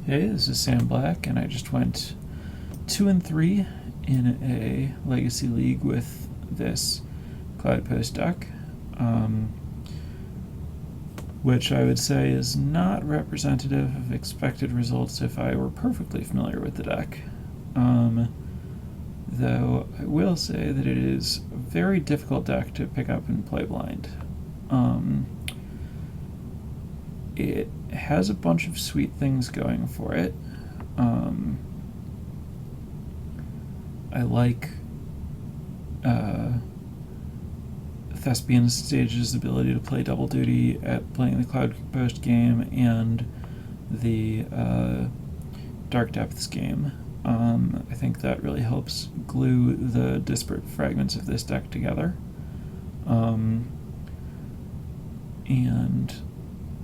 Hey, this is Sam Black, and I just went 2-3 in a Legacy League with this Cloud Post deck, which I would say is not representative of expected results if I were perfectly familiar with the deck. Though I will say that it is a very difficult deck to pick up and play blind. It has a bunch of sweet things going for it. I like Thespian Stage's ability to play double duty at playing the Cloud Post game and the Dark Depths game. I think that really helps glue the disparate fragments of this deck together. And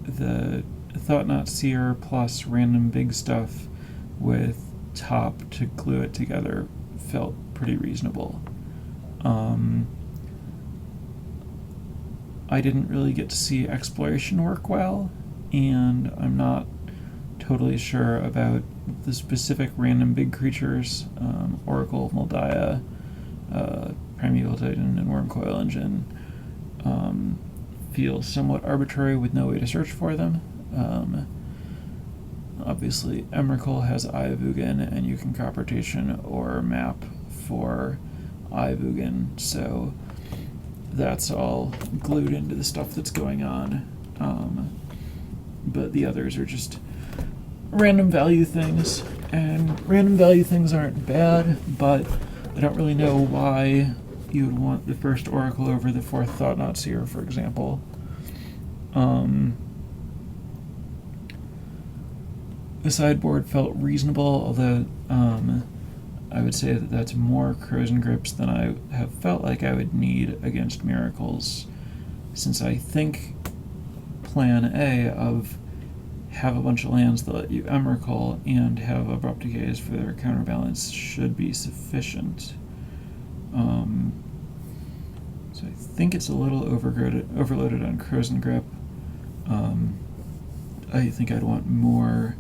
the Thought-Knot Seer plus random big stuff with top to glue it together felt pretty reasonable. I didn't really get to see Exploration work well, and I'm not totally sure about the specific random big creatures. Oracle, Moldiah, Primeval Titan, and Wormcoil Engine feel somewhat arbitrary with no way to search for them. Obviously, Emrakul has Eye of Ugin, and you can crop rotation or map for Eye of Ugin, so that's all glued into the stuff that's going on. But the others are just random value things, and random value things aren't bad, but I don't really know why you would want the first Oracle over the fourth Thought-Knot Seer, for example. The sideboard felt reasonable, although I would say that that's more Crows and Grips than I have felt like I would need against Miracles, since I think plan A of have a bunch of lands that let you Emrakul and have Abrupt Decays for their counterbalance should be sufficient. So I think it's a little overloaded on Crows and Grip. I think I'd want more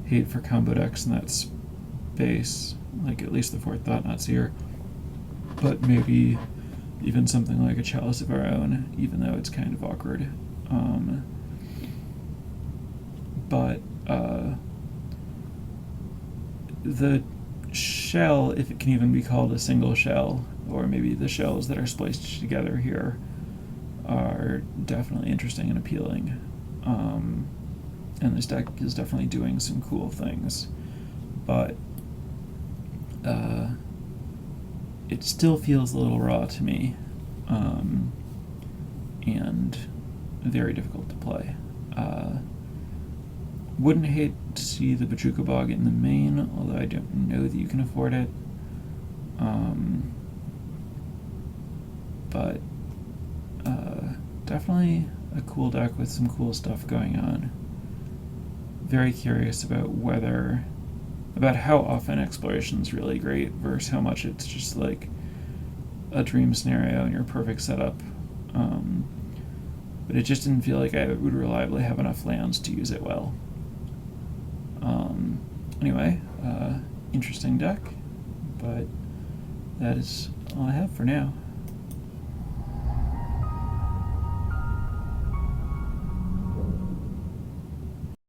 hate for combo decks in that space, like at least the fourth Thought-Knot Seer, but maybe even something like a Chalice of Our Own, even though it's kind of awkward. But the shell, if it can even be called a single shell, or maybe the shells that are spliced together here, are definitely interesting and appealing. And this deck is definitely doing some cool things, but it still feels a little raw to me, and very difficult to play. Wouldn't hate to see the Bojuka Bog in the main, although I don't know that you can afford it. But definitely a cool deck with some cool stuff going on. Very curious about how often Exploration's really great versus how much it's just like a dream scenario and your perfect setup. But it just didn't feel like I would reliably have enough lands to use it well. Anyway, interesting deck, but that is all I have for now.